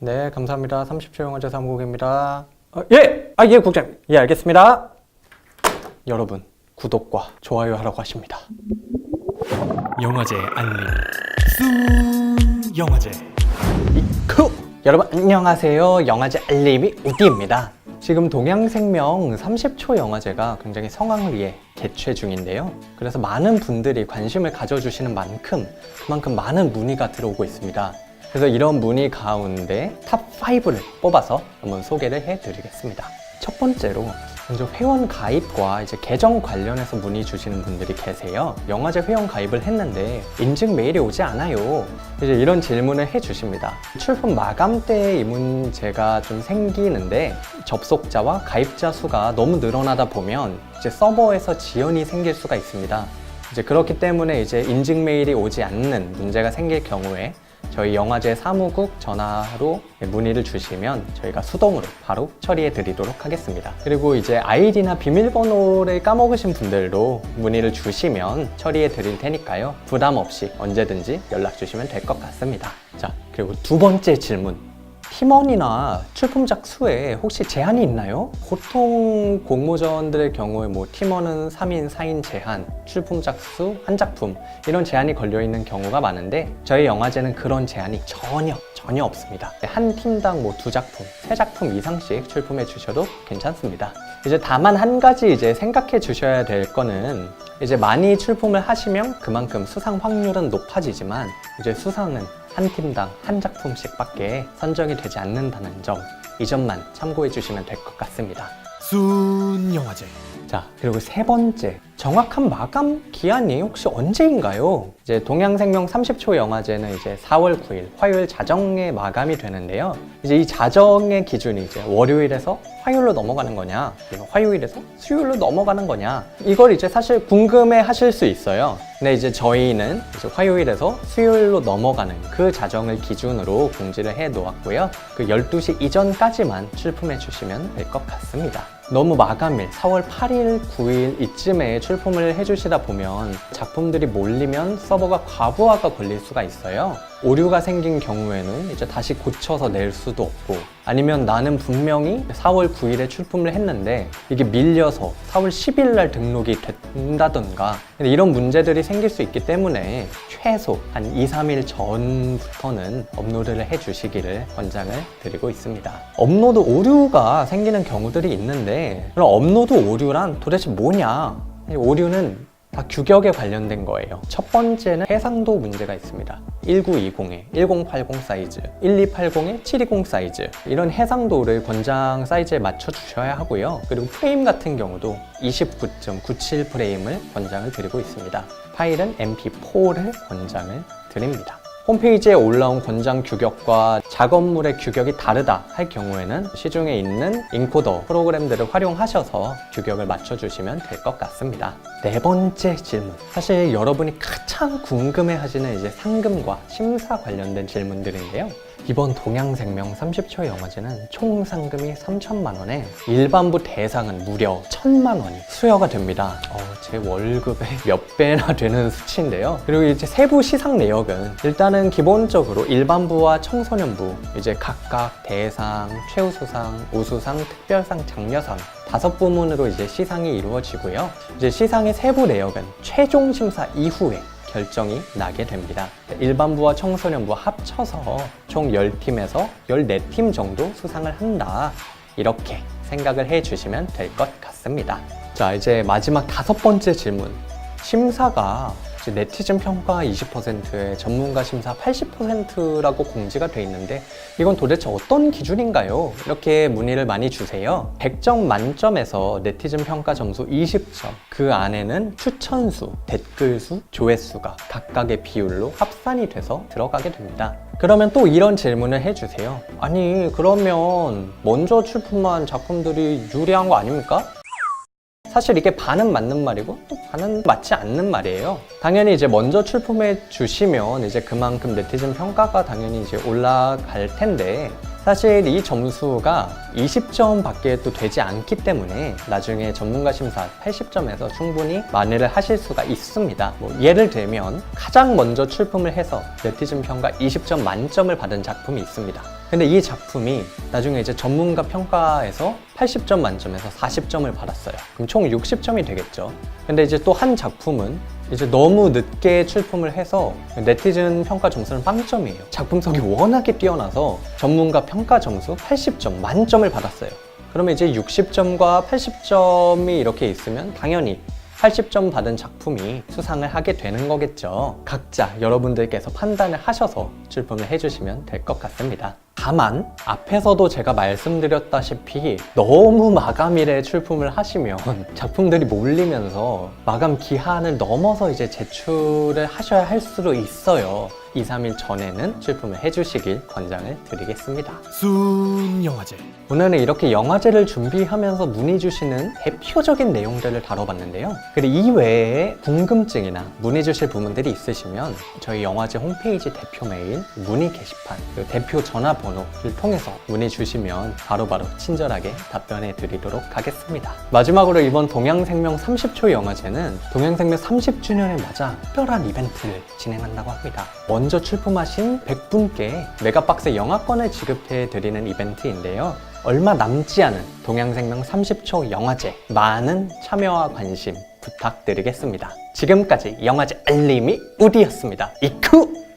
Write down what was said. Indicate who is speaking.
Speaker 1: 네, 감사합니다. 30초 영화제 3국입니다. 예, 국장님. 예, 알겠습니다. 여러분, 구독과 좋아요 하라고 하십니다.
Speaker 2: 영화제 알림 영화제.
Speaker 1: 여러분 안녕하세요. 영화제 알림이 우디입니다. 지금 동양생명 30초 영화제가 굉장히 성황을 위해 개최 중인데요. 그래서 많은 분들이 관심을 가져주시는 만큼 그만큼 많은 문의가 들어오고 있습니다. 그래서 이런 문의 가운데 탑5를 뽑아서 한번 소개를 해드리겠습니다. 첫 번째로 먼저 회원 가입과 계정 관련해서 문의 주시는 분들이 계세요. 영화제 회원 가입을 했는데 인증 메일이 오지 않아요. 이런 질문을 해주십니다. 출품 마감 때에 이 문제가 좀 생기는데 접속자와 가입자 수가 너무 늘어나다 보면 서버에서 지연이 생길 수가 있습니다. 그렇기 때문에 인증 메일이 오지 않는 문제가 생길 경우에 저희 영화제 사무국 전화로 문의를 주시면 저희가 수동으로 바로 처리해 드리도록 하겠습니다. 그리고 아이디나 비밀번호를 까먹으신 분들도 문의를 주시면 처리해 드릴 테니까요. 부담 없이 언제든지 연락 주시면 될 것 같습니다. 자, 그리고 두 번째 질문. 팀원이나 출품작 수에 혹시 제한이 있나요? 보통 공모전들의 경우에 팀원은 3인, 4인 제한, 출품작 수 한 작품 이런 제한이 걸려있는 경우가 많은데 저희 영화제는 그런 제한이 전혀 없습니다. 한 팀당 2작품, 3작품 이상씩 출품해 주셔도 괜찮습니다. 다만 한 가지 생각해 주셔야 될 거는 많이 출품을 하시면 그만큼 수상 확률은 높아지지만 수상은 한 팀당 한 작품씩 밖에 선정이 되지 않는다는 점, 이 점만 참고해 주시면 될 것 같습니다.
Speaker 2: 순 영화제.
Speaker 1: 자, 그리고 세 번째, 정확한 마감 기한이 혹시 언제인가요? 동양생명 30초 영화제는 4월 9일 화요일 자정에 마감이 되는데요. 이 자정의 기준이 월요일에서 화요일로 넘어가는 거냐, 화요일에서 수요일로 넘어가는 거냐, 이걸 사실 궁금해 하실 수 있어요. 근데 저희는 화요일에서 수요일로 넘어가는 그 자정을 기준으로 공지를 해 놓았고요. 그 12시 이전까지만 출품해 주시면 될 것 같습니다. 너무 마감일 4월 8일, 9일 이쯤에 출품을 해주시다 보면 작품들이 몰리면 서버가 과부하가 걸릴 수가 있어요. 오류가 생긴 경우에는 다시 고쳐서 낼 수도 없고, 아니면 나는 분명히 4월 9일에 출품을 했는데 이게 밀려서 4월 10일 날 등록이 된다던가 이런 문제들이 생길 수 있기 때문에 최소 한 2-3일 전부터는 업로드를 해주시기를 권장을 드리고 있습니다. 업로드 오류가 생기는 경우들이 있는데 그럼 업로드 오류란 도대체 뭐냐? 오류는 다 규격에 관련된 거예요. 첫 번째는 해상도 문제가 있습니다. 1920에 1080 사이즈, 1280에 720 사이즈, 이런 해상도를 권장 사이즈에 맞춰 주셔야 하고요. 그리고 프레임 같은 경우도 29.97 프레임을 권장을 드리고 있습니다. 파일은 MP4를 권장을 드립니다. 홈페이지에 올라온 권장 규격과 작업물의 규격이 다르다 할 경우에는 시중에 있는 인코더 프로그램들을 활용하셔서 규격을 맞춰주시면 될 것 같습니다. 네 번째 질문. 사실 여러분이 가장 궁금해 하시는 상금과 심사 관련된 질문들인데요. 이번 동양생명 30초 영화제는 총 상금이 3천만 원에 일반부 대상은 무려 1,000만 원이 수여가 됩니다. 제 월급의 몇 배나 되는 수치인데요. 그리고 세부 시상 내역은 일단은 기본적으로 일반부와 청소년부 각각 대상, 최우수상, 우수상, 특별상, 장려상 5부문으로 시상이 이루어지고요. 시상의 세부 내역은 최종 심사 이후에 결정이 나게 됩니다. 일반부와 청소년부 합쳐서 총 10팀에서 14팀 정도 수상을 한다, 이렇게 생각을 해주시면 될 것 같습니다. 자, 마지막 5번째 질문. 심사가 네티즌 평가 20%에 전문가 심사 80%라고 공지가 돼 있는데 이건 도대체 어떤 기준인가요? 이렇게 문의를 많이 주세요. 100점 만점에서 네티즌 평가 점수 20점, 그 안에는 추천수, 댓글수, 조회수가 각각의 비율로 합산이 돼서 들어가게 됩니다. 그러면 또 이런 질문을 해주세요. 아니, 그러면 먼저 출품한 작품들이 유리한 거 아닙니까? 사실 이게 반은 맞는 말이고 또 반은 맞지 않는 말이에요. 당연히 먼저 출품해 주시면 그만큼 네티즌 평가가 당연히 올라갈 텐데, 사실 이 점수가 20점 밖에 또 되지 않기 때문에 나중에 전문가 심사 80점에서 충분히 만회를 하실 수가 있습니다. 예를 들면 가장 먼저 출품을 해서 네티즌 평가 20점 만점을 받은 작품이 있습니다. 근데 이 작품이 나중에 이제 전문가 평가에서 80점 만점에서 40점을 받았어요. 그럼 총 60점이 되겠죠. 근데 이제 또 한 작품은 이제 너무 늦게 출품을 해서 네티즌 평가 점수는 빵점이에요. 작품성이 워낙에 뛰어나서 전문가 평가 점수 80점 만점을 받았어요. 그러면 이제 60점과 80점이 이렇게 있으면 당연히 80점 받은 작품이 수상을 하게 되는 거겠죠. 각자 여러분들께서 판단을 하셔서 출품을 해주시면 될 것 같습니다. 다만 앞에서도 제가 말씀드렸다시피 너무 마감일에 출품을 하시면 작품들이 몰리면서 마감 기한을 넘어서 이제 제출을 하셔야 할 수도 있어요. 2, 3일 전에는 출품을 해주시길 권장을 드리겠습니다.
Speaker 2: 순영화제.
Speaker 1: 오늘은 이렇게 영화제를 준비하면서 문의 주시는 대표적인 내용들을 다뤄봤는데요. 그리고 이외에 궁금증이나 문의 주실 부분들이 있으시면 저희 영화제 홈페이지 대표 메일, 문의 게시판, 그리고 대표 전화번호를 통해서 문의 주시면 바로바로 친절하게 답변해 드리도록 하겠습니다. 마지막으로 이번 동양생명 30초 영화제는 동양생명 30주년을 맞아 특별한 이벤트를 진행한다고 합니다. 먼저 출품하신 100분께 메가박스 영화권을 지급해 드리는 이벤트인데요. 얼마 남지 않은 동양생명 30초 영화제, 많은 참여와 관심 부탁드리겠습니다. 지금까지 영화제 알림이 우디였습니다. 이쿠!